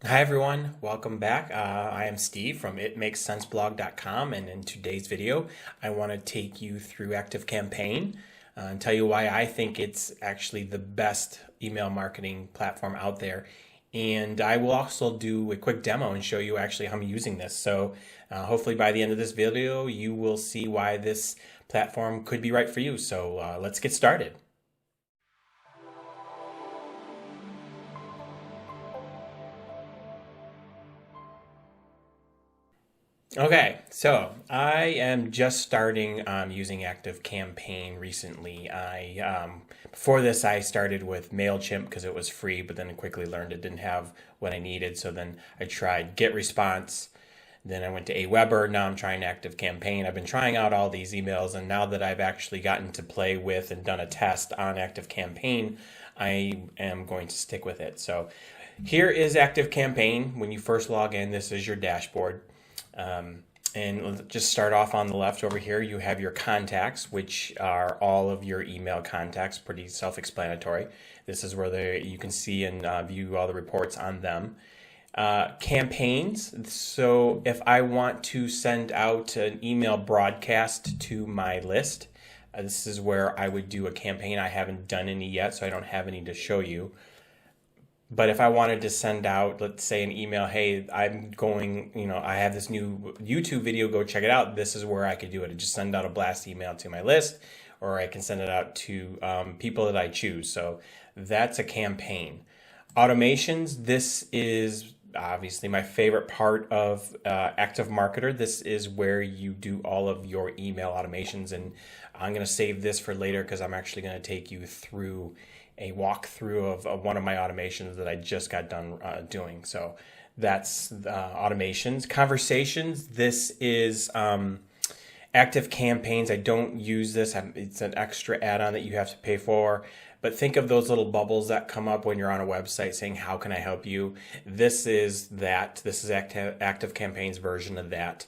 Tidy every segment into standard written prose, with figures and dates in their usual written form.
Hi everyone, welcome back. I am Steve from itmakessenseblog.com, and in today's video I want to take you through ActiveCampaign and tell you why I think it's actually the best email marketing platform out there. And I will also do a quick demo and show you actually how I'm using this. So hopefully by the end of this video you will see why this platform could be right for you. So let's get started. Okay, so I am just starting using ActiveCampaign recently. Before this I started with MailChimp because it was free, but then I quickly learned it didn't have what I needed. So then I tried GetResponse. Then I went to Aweber. Now I'm trying ActiveCampaign. I've been trying out all these emails, and now that I've actually gotten to play with and done a test on ActiveCampaign, I am going to stick with it. So here is ActiveCampaign. When you first log in, this is your dashboard. And let's just start off on the left over here. You have your contacts, which are all of your email contacts, pretty self-explanatory. This is where you can see and view all the reports on them. Campaigns. So if I want to send out an email broadcast to my list, this is where I would do a campaign. I haven't done any yet, so I don't have any to show you. But if I wanted to send out, let's say, an email, hey, I'm going, I have this new YouTube video, go check it out. This is where I could do it. I just send out a blast email to my list, or I can send it out to people that I choose. So that's a campaign. Automations, this is obviously my favorite part of Active Marketer. This is where you do all of your email automations. And I'm going to save this for later because I'm actually going to take you through a walkthrough of one of my automations that I just got done doing. So that's automations. Conversations, this is Active Campaigns. I don't use this. It's an extra add-on that you have to pay for. But think of those little bubbles that come up when you're on a website saying, how can I help you? This is that. This is Active Campaign's version of that.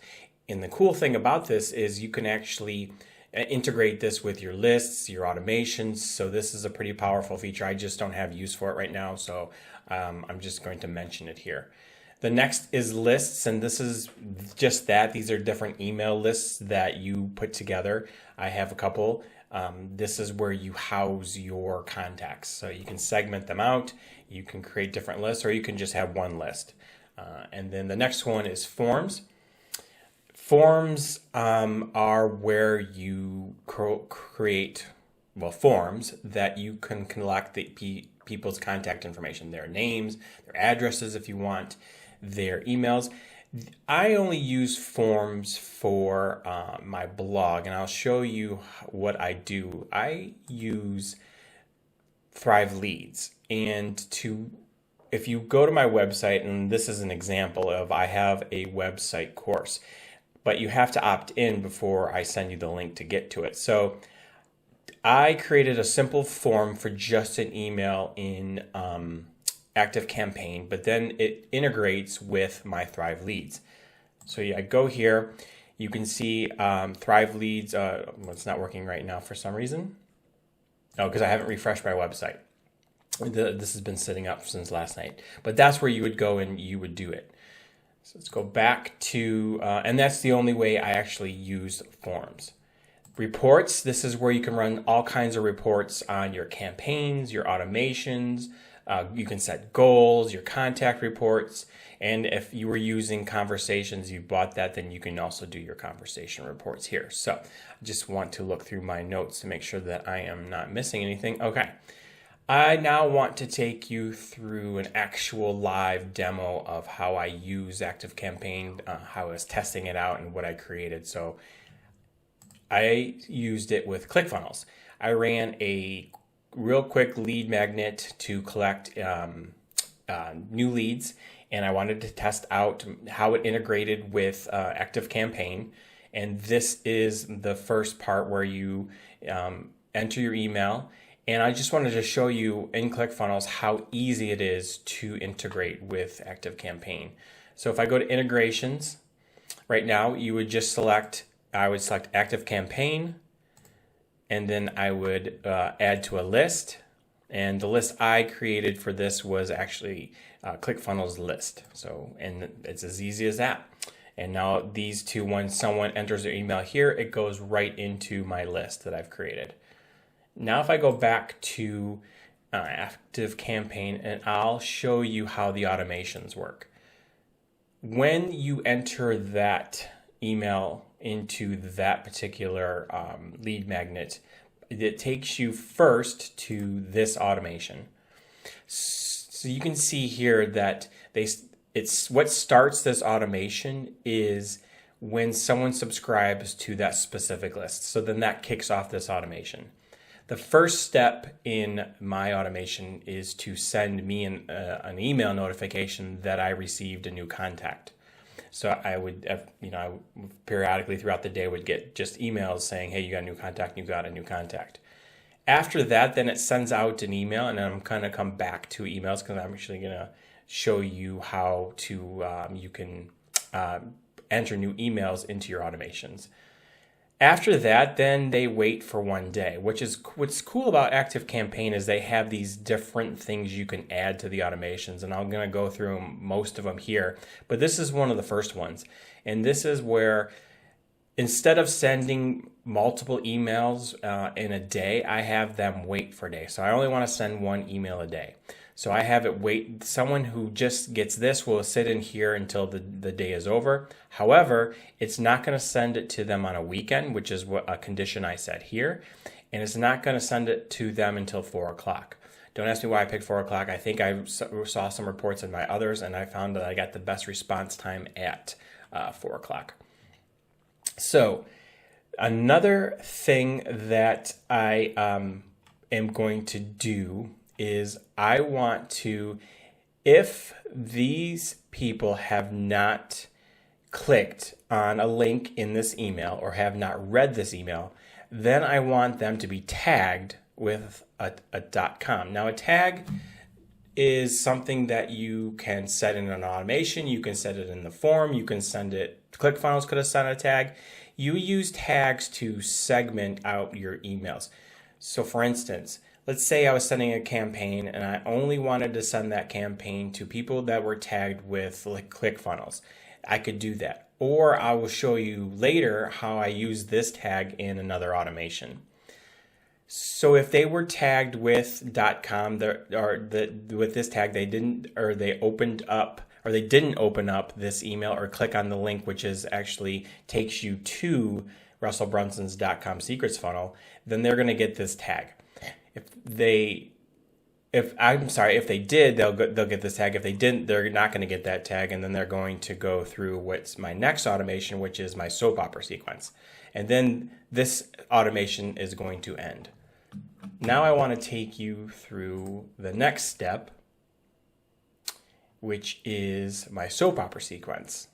And the cool thing about this is you can actually integrate this with your lists, your automations. So this is a pretty powerful feature. I just don't have use for it right now. So I'm just going to mention it here. The next is lists, and this is just that. These are different email lists that you put together. I have a couple. This is where you house your contacts. So you can segment them out. You can create different lists, or you can just have one list. And then the next one is forms. Forms are where you create, forms that you can collect people's contact information, their names, their addresses if you want, their emails. I only use forms for my blog, and I'll show you what I do. I use Thrive Leads, and if you go to my website, and this is an example of, I have a website course, but you have to opt in before I send you the link to get to it. So I created a simple form for just an email in ActiveCampaign, but then it integrates with my Thrive Leads. So I go here, you can see Thrive Leads. It's not working right now for some reason. Oh, because I haven't refreshed my website. This has been sitting up since last night. But that's where you would go and you would do it. So let's go back to, and that's the only way I actually use forms. Reports, this is where you can run all kinds of reports on your campaigns, your automations. You can set goals, your contact reports. And if you were using conversations, you bought that, then you can also do your conversation reports here. So I just want to look through my notes to make sure that I am not missing anything. Okay. I now want to take you through an actual live demo of how I use ActiveCampaign, how I was testing it out, and what I created. So I used it with ClickFunnels. I ran a real quick lead magnet to collect new leads, and I wanted to test out how it integrated with ActiveCampaign. And this is the first part where you enter your email. And I just wanted to show you in ClickFunnels how easy it is to integrate with ActiveCampaign. So if I go to integrations, right now you would just I would select ActiveCampaign, and then I would add to a list, And the list I created for this was actually ClickFunnels list. So, and it's as easy as that. And now these two, when someone enters their email here, it goes right into my list that I've created. Now, if I go back to ActiveCampaign, and I'll show you how the automations work. When you enter that email into that particular lead magnet, it takes you first to this automation. So you can see here that it's what starts this automation is when someone subscribes to that specific list. So then that kicks off this automation. The first step in my automation is to send me an email notification that I received a new contact. So I would, I periodically throughout the day would get just emails saying, hey, you got a new contact, you got a new contact. After that, then it sends out an email, and I'm going to come back to emails because I'm actually going to show you how to you can enter new emails into your automations. After that, then they wait for 1 day, which is what's cool about ActiveCampaign is they have these different things you can add to the automations, and I'm going to go through most of them here, but this is one of the first ones. And this is where instead of sending multiple emails in a day, I have them wait for a day. So I only want to send 1 email a day. So I have it wait. Someone who just gets this will sit in here until the day is over. However, it's not going to send it to them on a weekend, which is what a condition I set here. And it's not going to send it to them until 4 o'clock. Don't ask me why I picked 4 o'clock. I think I saw some reports in my others, and I found that I got the best response time at 4 o'clock. So another thing that I am going to do is I want to, if these people have not clicked on a link in this email or have not read this email, then I want them to be tagged with a .com. Now a tag is something that you can set in an automation, you can set it in the form, you can send it, ClickFunnels could have sent a tag. You use tags to segment out your emails. So for instance, let's say I was sending a campaign and I only wanted to send that campaign to people that were tagged with ClickFunnels. I could do that. Or I will show you later how I use this tag in another automation. So if they were tagged with .com with this tag, they didn't open up this email or click on the link, which is actually takes you to Russell Brunson's .com secrets funnel, then they're going to get this tag. If they did, they'll get this tag. If they didn't, they're not going to get that tag, and then they're going to go through what's my next automation, which is my soap opera sequence. And then this automation is going to end. Now I want to take you through the next step, which is my soap opera sequence.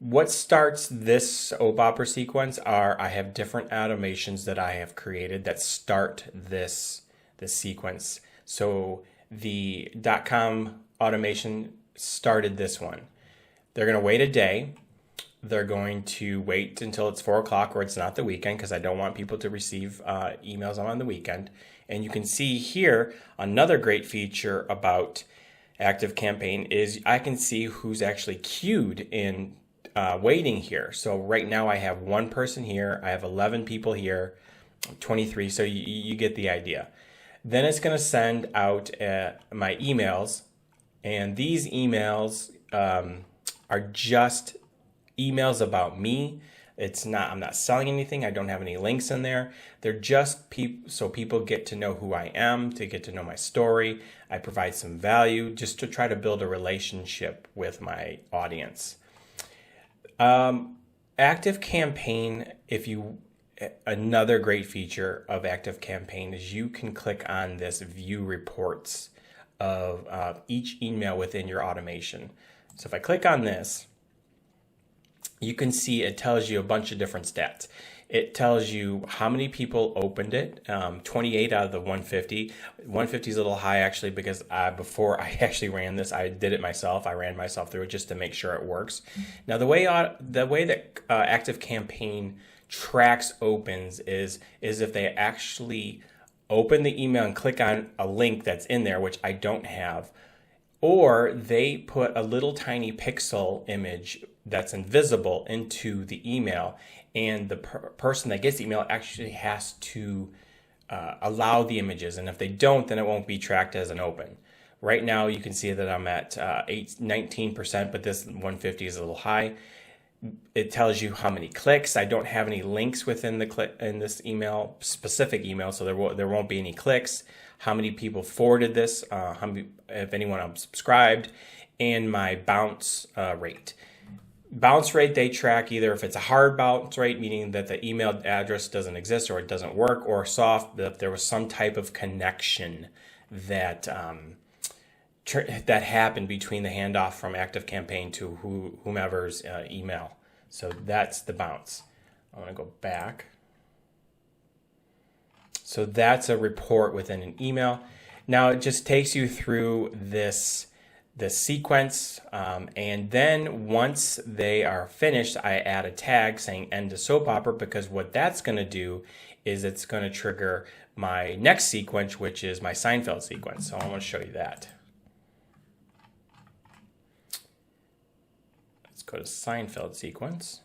What starts this soap opera sequence are I have different automations that I have created that start this sequence. So the .com automation started this one. They're going to wait a day. They're going to wait until it's 4 o'clock or it's not the weekend because I don't want people to receive emails on the weekend. And you can see here another great feature about ActiveCampaign is I can see who's actually queued in waiting here. So right now I have 1 person here. I have 11 people here, 23. So you get the idea. Then it's going to send out my emails. And these emails are just emails about me. I'm not selling anything. I don't have any links in there. They're just so people get to know who I am, to get to know my story. I provide some value just to try to build a relationship with my audience. ActiveCampaign, another great feature of ActiveCampaign is you can click on this view reports of each email within your automation. So if I click on this, you can see it tells you a bunch of different stats. It tells you how many people opened it, 28 out of the 150. 150 is a little high actually because before I actually ran this, I did it myself. I ran myself through it just to make sure it works. Now the way that ActiveCampaign tracks opens is if they actually open the email and click on a link that's in there, which I don't have, or they put a little tiny pixel image that's invisible into the email, and the person that gets the email actually has to allow the images. And if they don't, then it won't be tracked as an open. Right now, you can see that I'm at 19%, but this 150 is a little high. It tells you how many clicks. I don't have any links within in this email, specific email, so there won't be any clicks. How many people forwarded this, if anyone unsubscribed, and my bounce rate. Bounce rate, they track either if it's a hard bounce rate, meaning that the email address doesn't exist or it doesn't work, or soft, that there was some type of connection that that happened between the handoff from ActiveCampaign to whomever's email. So that's the bounce. I want to go back. So that's a report within an email. Now it just takes you through this sequence, and then once they are finished, I add a tag saying end to soap opera, because what that's going to do is it's going to trigger my next sequence, which is my Seinfeld sequence. So I want to show you that. Let's go to Seinfeld sequence.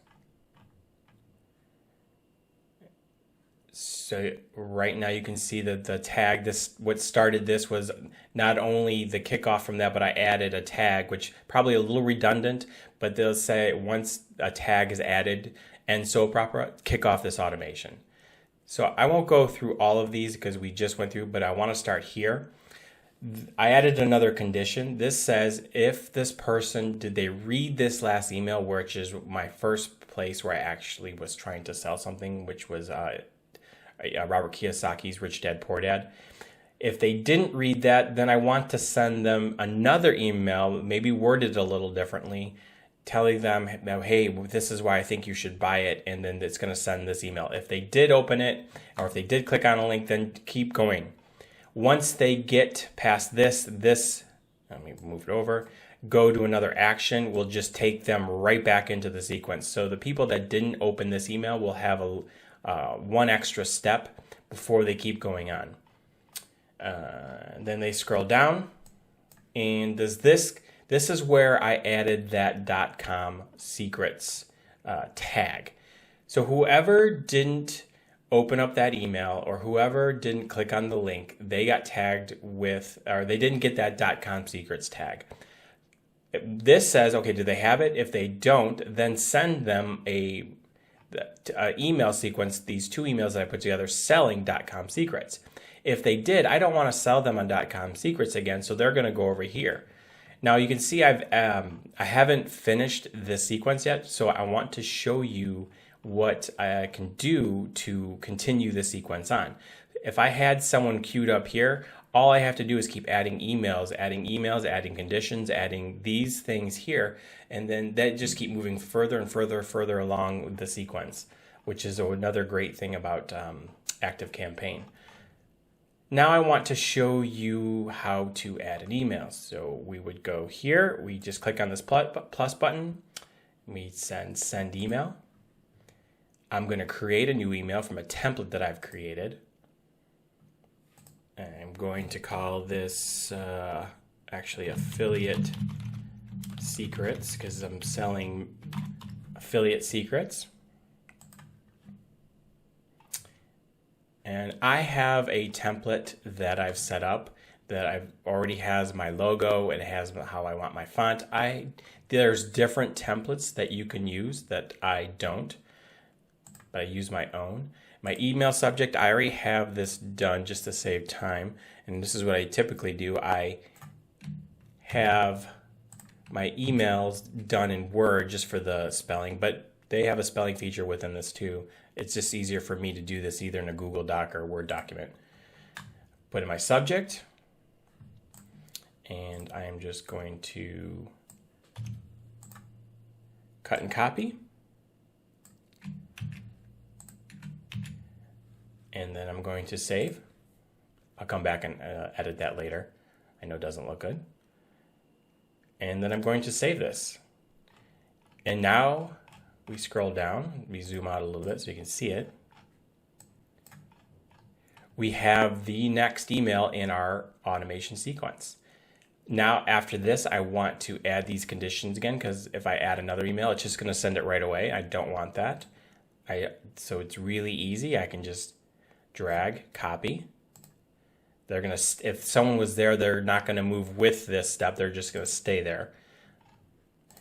So right now you can see that the tag, what started this was not only the kickoff from that, but I added a tag, which probably a little redundant, but they'll say once a tag is added and soap opera, kick off this automation. So I won't go through all of these because we just went through, but I want to start here. I added another condition. This says if this person, did they read this last email, which is my first place where I actually was trying to sell something, which was Robert Kiyosaki's Rich Dad Poor Dad. If they didn't read that, then I want to send them another email, maybe worded a little differently, telling them, hey, this is why I think you should buy it, and then it's going to send this email. If they did open it, or if they did click on a link, then keep going. Once they get past this, let me move it over, go to another action, we'll just take them right back into the sequence. So the people that didn't open this email will have one extra step before they keep going on. Then they scroll down, and this is where I added that .com secrets tag. So whoever didn't open up that email or whoever didn't click on the link, they got tagged with, or they didn't get that .com secrets tag. This says, okay, do they have it? If they don't, then send them a email sequence, these two emails that I put together, selling .com secrets. If they did, I don't want to sell them on .com secrets again, so they're going to go over here. Now you can see I haven't finished this sequence yet, so I want to show you what I can do to continue the sequence on. If I had someone queued up here, all I have to do is keep adding emails, adding conditions, adding these things here, and then that just keep moving further and further along the sequence, which is another great thing about ActiveCampaign. Now I want to show you how to add an email. So we would go here, we just click on this plus button, we send email. I'm going to create a new email from a template that I've created. I'm going to call this actually affiliate secrets, because I'm selling affiliate secrets. And I have a template that I've set up that I've already has my logo, and it has how I want my font. There's different templates that you can use that I don't, but I use my own. My email subject, I already have this done just to save time. And this is what I typically do. I have my emails done in Word just for the spelling, but they have a spelling feature within this too. It's just easier for me to do this either in a Google Doc or a Word document. Put in my subject, and I am just going to cut and copy. And then I'm going to save. I'll come back and edit that later. I know it doesn't look good. And then I'm going to save this. And now we scroll down, we zoom out a little bit so you can see it. We have the next email in our automation sequence. Now, after this, I want to add these conditions again, because if I add another email, it's just going to send it right away. I don't want that. So it's really easy. I can just drag, copy. They're going to, if someone was there, they're not going to move with this step. They're just going to stay there.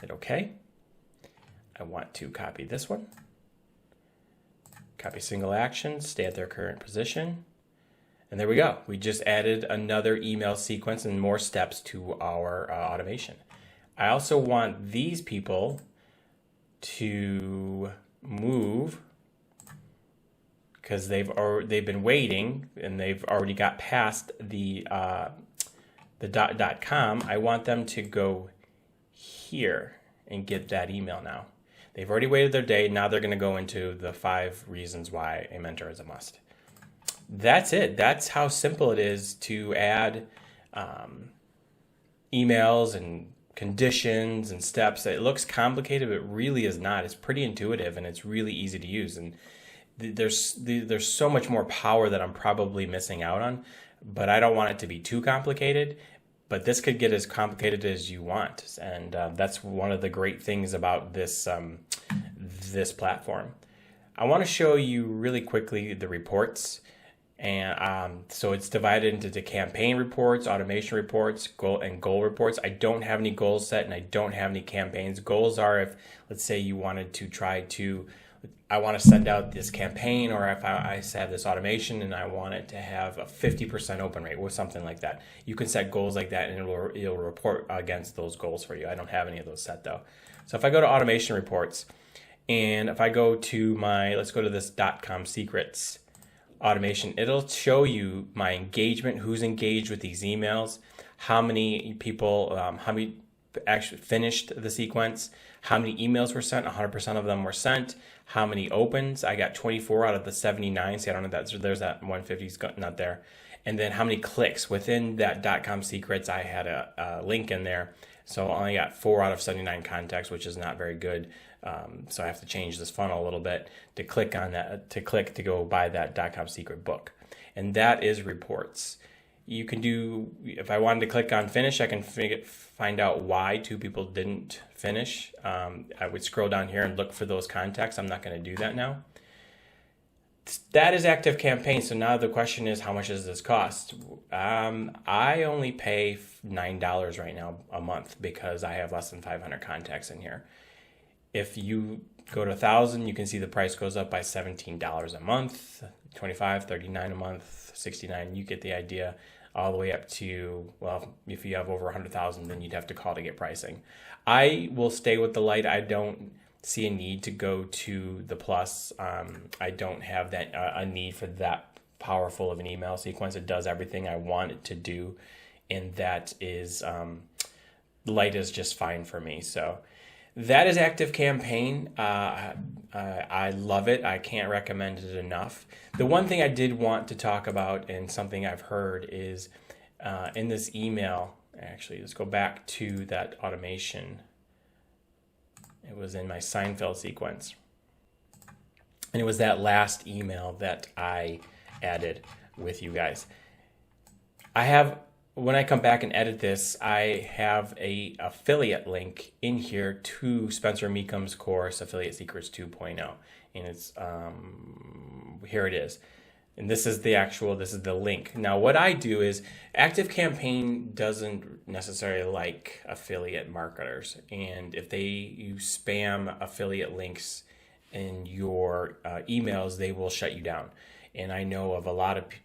Hit OK. I want to copy this one. Copy single action, stay at their current position. And there we go. We just added another email sequence and more steps to our automation. I also want these people to move because they've been waiting and they've already got past the .com. I want them to go here and get that email now. They've already waited their day. Now they're going to go into the 5 reasons why a mentor is a must. That's it. That's how simple it is to add emails and conditions and steps. It looks complicated, but it really is not. It's pretty intuitive and it's really easy to use. And there's so much more power that I'm probably missing out on, but I don't want it to be too complicated. But this could get as complicated as you want, and that's one of the great things about this this platform. I want to show you really quickly the reports. And so it's divided into the campaign reports, automation reports, goal reports. I don't have any goals set and I don't have any campaigns. Goals are if, let's say you wanted to I want to send out this campaign, or if I have this automation and I want it to have a 50% open rate or something like that. You can set goals like that and it'll report against those goals for you. I don't have any of those set though. So if I go to automation reports and if I go to let's go to this .com secrets automation, it'll show you my engagement, who's engaged with these emails, how many people, how many actually finished the sequence, how many emails were sent, 100% of them were sent, how many opens, I got 24 out of the 79, see I don't know that, there's that 150's not there, and then how many clicks. Within that .com secrets, I had a link in there, so I only got 4 out of 79 contacts, which is not very good. So I have to change this funnel a little bit to click on that, to go buy that .com secret book. And that is reports. You can do, if I wanted to click on finish, I can find out why 2 people didn't finish. I would scroll down here and look for those contacts. I'm not going to do that now. That is ActiveCampaign. So now the question is, how much does this cost? I only pay $9 right now a month because I have less than 500 contacts in here. If you go to 1,000, you can see the price goes up by $17 a month, $25, $39 a month, $69. You get the idea, all the way up to, well, if you have over 100,000, then you'd have to call to get pricing. I will stay with the Lite. I don't see a need to go to the Plus. I don't have that a need for that powerful of an email sequence. It does everything I want it to do, and that is Lite is just fine for me. So that is ActiveCampaign. I love it. I can't recommend it enough. The one thing I did want to talk about, and something I've heard, is in this email, actually, let's go back to that automation. It was in my Seinfeld sequence. And it was that last email that I added with you guys. When I come back and edit this, I have a affiliate link in here to Spencer Meekum's course, Affiliate Secrets 2.0. And it's, here it is. And this is the link. Now what I do is, ActiveCampaign doesn't necessarily like affiliate marketers. And if you spam affiliate links in your emails, they will shut you down. And I know of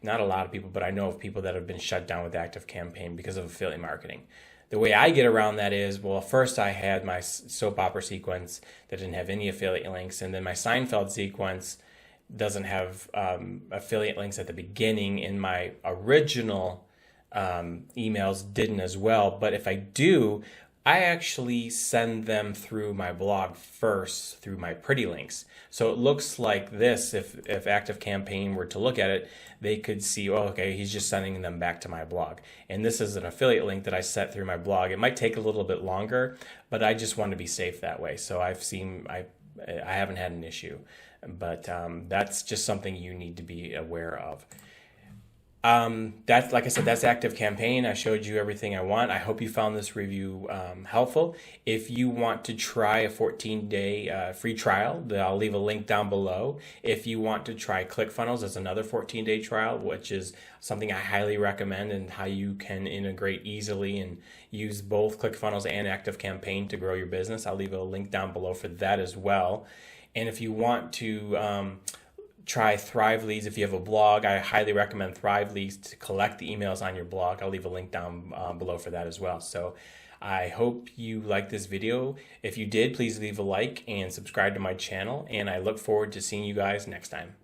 not a lot of people, but I know of people that have been shut down with ActiveCampaign because of affiliate marketing. The way I get around that is, well, first I had my soap opera sequence that didn't have any affiliate links, and then my Seinfeld sequence doesn't have affiliate links at the beginning, and my original emails didn't as well. But if I do, I actually send them through my blog first, through my pretty links. So it looks like this. If ActiveCampaign were to look at it, they could see, oh, okay, he's just sending them back to my blog. And this is an affiliate link that I set through my blog. It might take a little bit longer, but I just want to be safe that way. So I I haven't had an issue, but that's just something you need to be aware of. That's, like I said, that's ActiveCampaign. I showed you everything I want. I hope you found this review helpful. If you want to try a 14-day free trial, I'll leave a link down below. If you want to try ClickFunnels, there's another 14-day trial, which is something I highly recommend, and how you can integrate easily and use both ClickFunnels and ActiveCampaign to grow your business. I'll leave a link down below for that as well. And if you want to try Thrive Leads. If you have a blog, I highly recommend Thrive Leads to collect the emails on your blog. I'll leave a link down below for that as well. So I hope you liked this video. If you did, please leave a like and subscribe to my channel. And I look forward to seeing you guys next time.